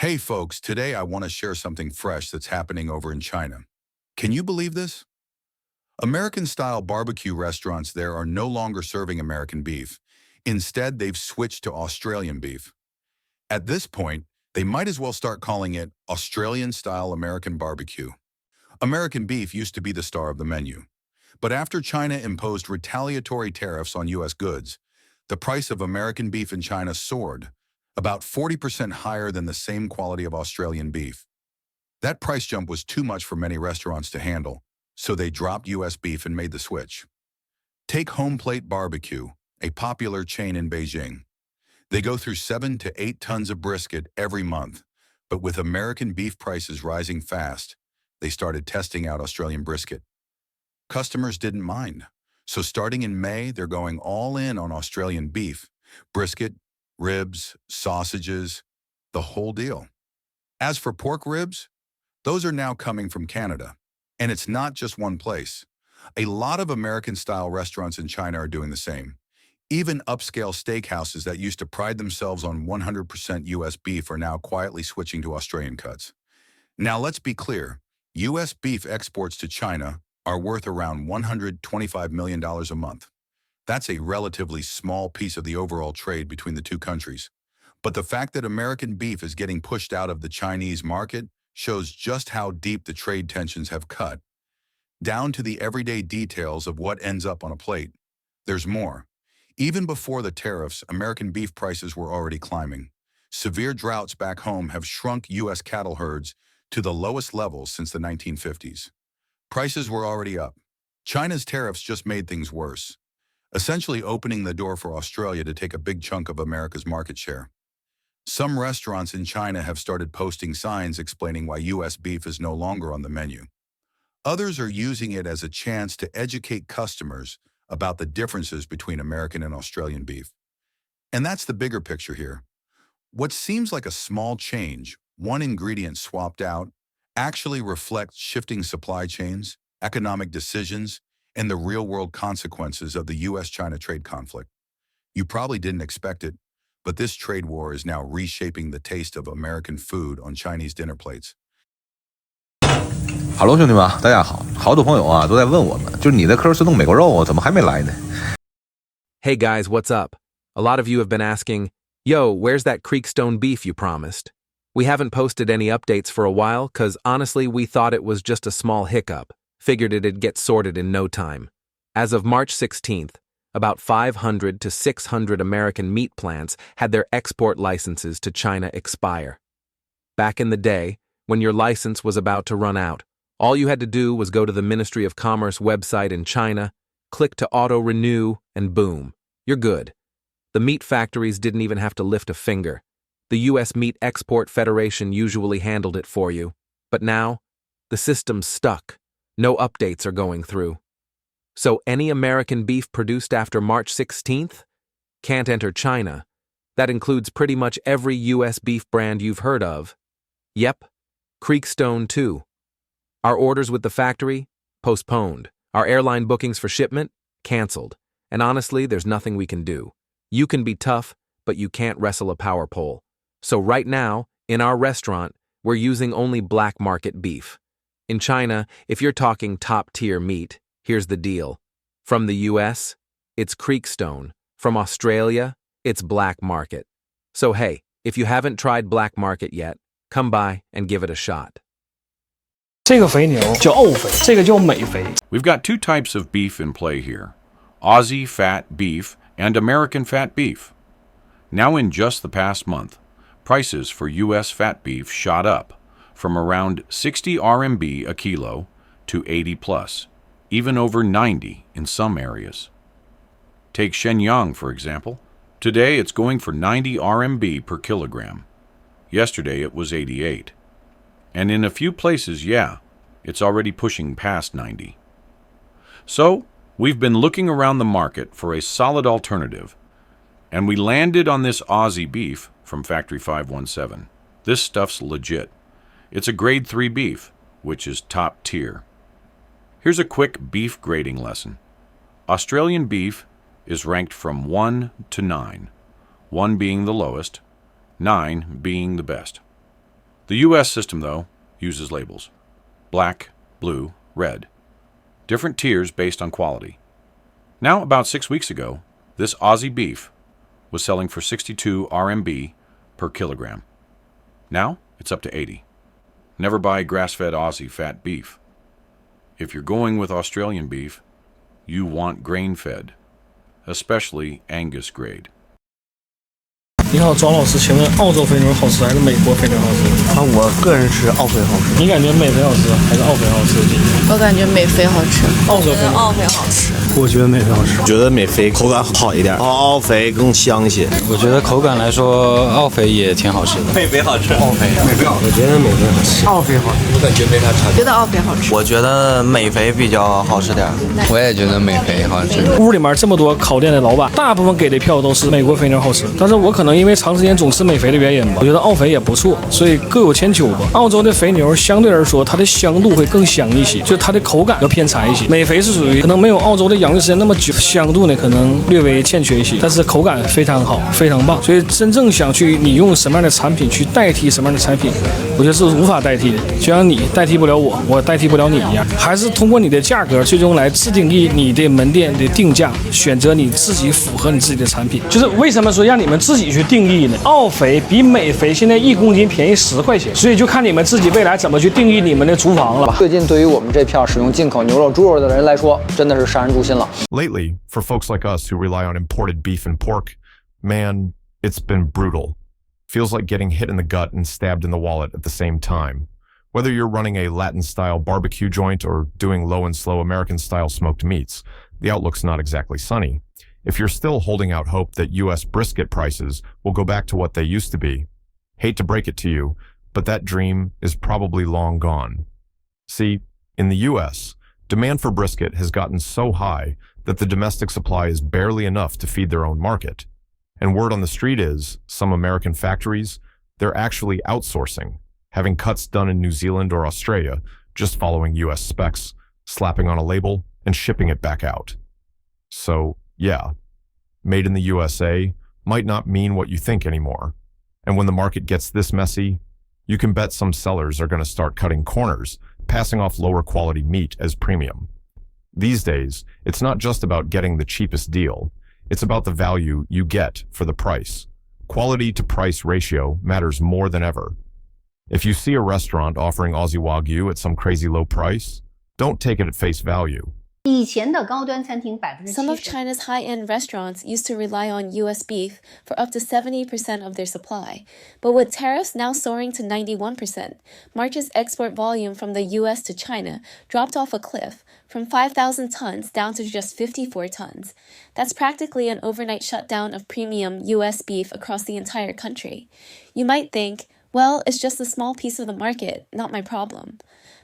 Hey folks, today I want to share something fresh that's happening over in China. Can you believe this? American-style barbecue restaurants there are no longer serving American beef. Instead, they've switched to Australian beef. At this point, they might as well start calling it Australian-style American barbecue. American beef used to be the star of the menu. But after China imposed retaliatory tariffs on U.S. goods, the price of American beef in China soared, about 40% higher than the same quality of Australian beef. That price jump was too much for many restaurants to handle, so they dropped U.S. beef and made the switch. Take Home Plate Barbecue, a popular chain in Beijing. They go through 7 to 8 tons of brisket every month, but with American beef prices rising fast, they started testing out Australian brisket. Customers didn't mind, so starting in May, they're going all in on Australian beef, brisket, ribs, sausages, the whole deal. As for pork ribs, those are now coming from Canada. And it's not just one place. A lot of American-style restaurants in China are doing the same. Even upscale steakhouses that used to pride themselves on 100% U.S. beef are now quietly switching to Australian cuts. Now let's be clear, U.S. beef exports to China are worth around $125 million a month. That's a relatively small piece of the overall trade between the two countries. But the fact that American beef is getting pushed out of the Chinese market shows just how deep the trade tensions have cut. Down to the everyday details of what ends up on a plate. There's more. Even before the tariffs, American beef prices were already climbing. Severe droughts back home have shrunk U.S. cattle herds to the lowest levels since the 1950s. Prices were already up. China's tariffs just made things worse, essentially opening the door for Australia to take a big chunk of America's market share. Some restaurants in China have started posting signs explaining why U.S. beef is no longer on the menu. Others are using it as a chance to educate customers about the differences between American and Australian beef. And that's the bigger picture here. What seems like a small change, one ingredient swapped out, actually reflects shifting supply chains, economic decisions, and the real-world consequences of the U.S.-China trade conflict. You probably didn't expect it, but this trade war is now reshaping the taste of American food on Chinese dinner plates. Hello，兄弟们，大家好！好多朋友啊都在问我们，就是你的科尔斯顿美国肉怎么还没来呢？ Hey guys, what's up? A lot of you have been asking, yo, where's that Creekstone beef you promised? We haven't posted any updates for a while, cause honestly we thought it was just a small hiccup. Figured it'd get sorted in no time. As of March 16th, about 500 to 600 American meat plants had their export licenses to China expire. Back in the day, when your license was about to run out, all you had to do was go to the Ministry of Commerce website in China, click to auto-renew, and boom, you're good. The meat factories didn't even have to lift a finger. The U.S. Meat Export Federation usually handled it for you. But now, the system's stuck. No updates are going through. So any American beef produced after March 16th can't enter China. That includes pretty much every U.S. beef brand you've heard of. Yep, Creekstone too. Our orders with the factory? Postponed. Our airline bookings for shipment? Canceled. And honestly, there's nothing we can do. You can be tough, but you can't wrestle a power pole. So right now, in our restaurant, we're using only black market beef. In China, if you're talking top-tier meat, here's the deal. From the US, it's Creekstone. From Australia, it's black market. So hey, if you haven't tried black market yet, come by and give it a shot. 这个肥牛叫欧肥，这个叫美肥。 We've got two types of beef in play here, Aussie fat beef and American fat beef. Now in just the past month, prices for U.S. fat beef shot up from around 60 RMB a kilo to 80 plus, even over 90 in some areas. Take Shenyang, for example. Today it's going for 90 RMB per kilogram. Yesterday it was 88. And in a few places, yeah, it's already pushing past 90. So, we've been looking around the market for a solid alternative, and we landed on this Aussie beef from Factory 517. This stuff's legit. It's a grade 3 beef, which is top tier. Here's a quick beef grading lesson. Australian beef is ranked from 1 to 9, 1 being the lowest, 9 being the best. The U.S. system, though, uses labels. Black, blue, red. Different tiers based on quality. Now, about 6 weeks ago, this Aussie beef was selling for 62 RMB per kilogram. Now, it's up to 80. Never buy grass-fed Aussie fat beef. If you're going with Australian beef, you want grain-fed, especially Angus grade. 你好，庄老师，请问澳洲肥牛好吃还是美国肥牛好吃？我个人是澳肥好吃。你感觉美肥好吃还是澳肥好吃？我感觉美肥好吃，澳洲肥牛澳肥好吃。我觉得美肥好吃。觉得美肥口感好一点，澳肥更香一些。我觉得口感来说，澳肥也挺好吃的。美肥好吃，澳肥美肥好吃。我觉得美肥好吃，澳肥好吃。我感觉没啥差别。觉得澳肥好吃。我觉得美肥比较好吃点。我也觉得美肥好吃。屋里面这么多烤店的老板，大部分给的票都是美国肥牛好吃，但是我可能因为长时间总吃美肥的原因吧，我觉得澳肥也不错，所以各有千秋吧。澳洲的肥牛相对来说，它的香度会更香一些，就是它的口感要偏柴一些。美肥是属于可能没有澳洲的养育时间那么久，香度呢可能略微欠缺一些，但是口感非常好，非常棒。所以真正想去你用什么样的产品去代替什么样的产品，我觉得是无法代替的。就像你代替不了我，我代替不了你一样，还是通过你的价格最终来制定你的门店的定价，选择你自己符合你自己的产品。就是为什么说让你们自己去定义呢？澳肥比美肥现在1公斤便宜10块钱，所以就看你们自己未来怎么去定义你们的厨房了吧。最近对于我们这片使用进口牛肉、猪肉的人来说，真的是潸然诛心了。 Lately, for folks like us who rely on imported beef and pork, man, it's been brutal. Feels like getting hit in the gut and stabbed in the wallet at the same time. Whether you're running a Latin-style barbecue joint or doing low and slow American-style smoked meats, the outlook's not exactly sunny. If you're still holding out hope that U.S. brisket prices will go back to what they used to be, hate to break it to you, but that dream is probably long gone. See, in the U.S., demand for brisket has gotten so high that the domestic supply is barely enough to feed their own market. And word on the street is, some American factories, they're actually outsourcing, having cuts done in New Zealand or Australia, just following U.S. specs, slapping on a label, and shipping it back out. So, yeah, made in the USA might not mean what you think anymore. And when the market gets this messy, you can bet some sellers are going to start cutting corners, passing off lower quality meat as premium. These days, it's not just about getting the cheapest deal. It's about the value you get for the price. Quality to price ratio matters more than ever. If you see a restaurant offering Aussie Wagyu at some crazy low price, don't take it at face value. Some of China's high-end restaurants used to rely on U.S. beef for up to 70% of their supply. But with tariffs now soaring to 91%, March's export volume from the U.S. to China dropped off a cliff from 5,000 tons down to just 54 tons. That's practically an overnight shutdown of premium U.S. beef across the entire country. You might think, well, it's just a small piece of the market, not my problem.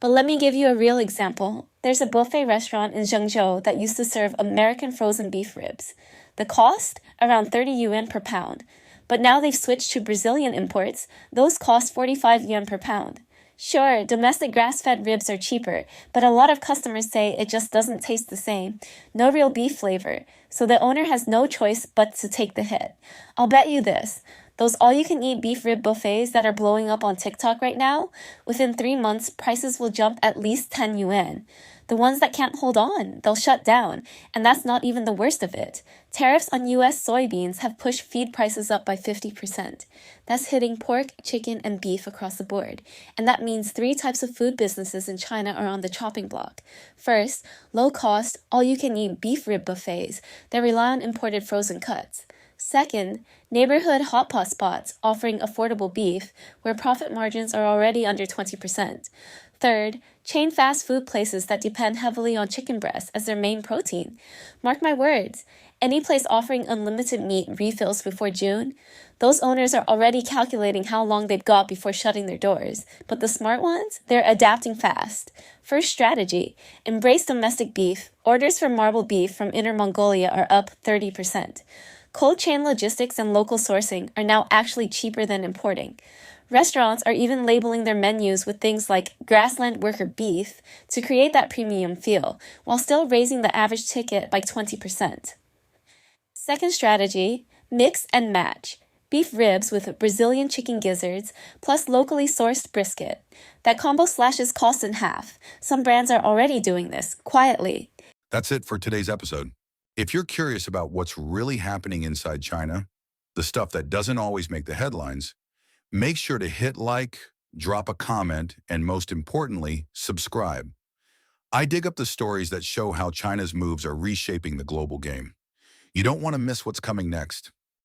But let me give you a real example. There's a buffet restaurant in Zhengzhou that used to serve American frozen beef ribs. The cost? Around 30 yuan per pound. But now they've switched to Brazilian imports. Those cost 45 yuan per pound. Sure, domestic grass-fed ribs are cheaper, but a lot of customers say it just doesn't taste the same. No real beef flavor. So the owner has no choice but to take the hit. I'll bet you this. Those all-you-can-eat beef rib buffets that are blowing up on TikTok right now, within 3 months, prices will jump at least 10 yuan. The ones that can't hold on, they'll shut down. And that's not even the worst of it. Tariffs on U.S. soybeans have pushed feed prices up by 50%. That's hitting pork, chicken, and beef across the board. And that means 3 types of food businesses in China are on the chopping block. First, low-cost, all-you-can-eat beef rib buffets that rely on imported frozen cuts. Second, neighborhood hot pot spots offering affordable beef where profit margins are already under 20%. Third, chain fast food places that depend heavily on chicken breast as their main protein. Mark my words, any place offering unlimited meat refills before June, those owners are already calculating how long they've got before shutting their doors. But the smart ones, they're adapting fast. First strategy, embrace domestic beef. Orders for marble beef from Inner Mongolia are up 30%. Cold chain logistics and local sourcing are now actually cheaper than importing. Restaurants are even labeling their menus with things like grassland worker beef to create that premium feel, while still raising the average ticket by 20%. Second strategy, mix and match. beef ribs with Brazilian chicken gizzards, plus locally sourced brisket. That combo slashes costs in half. Some brands are already doing this, quietly. That's it for today's episode. If you're curious about what's really happening inside China, the stuff that doesn't always make the headlines, make sure to hit like, drop a comment, and most importantly, subscribe. I dig up the stories that show how China's moves are reshaping the global game. You don't want to miss what's coming next.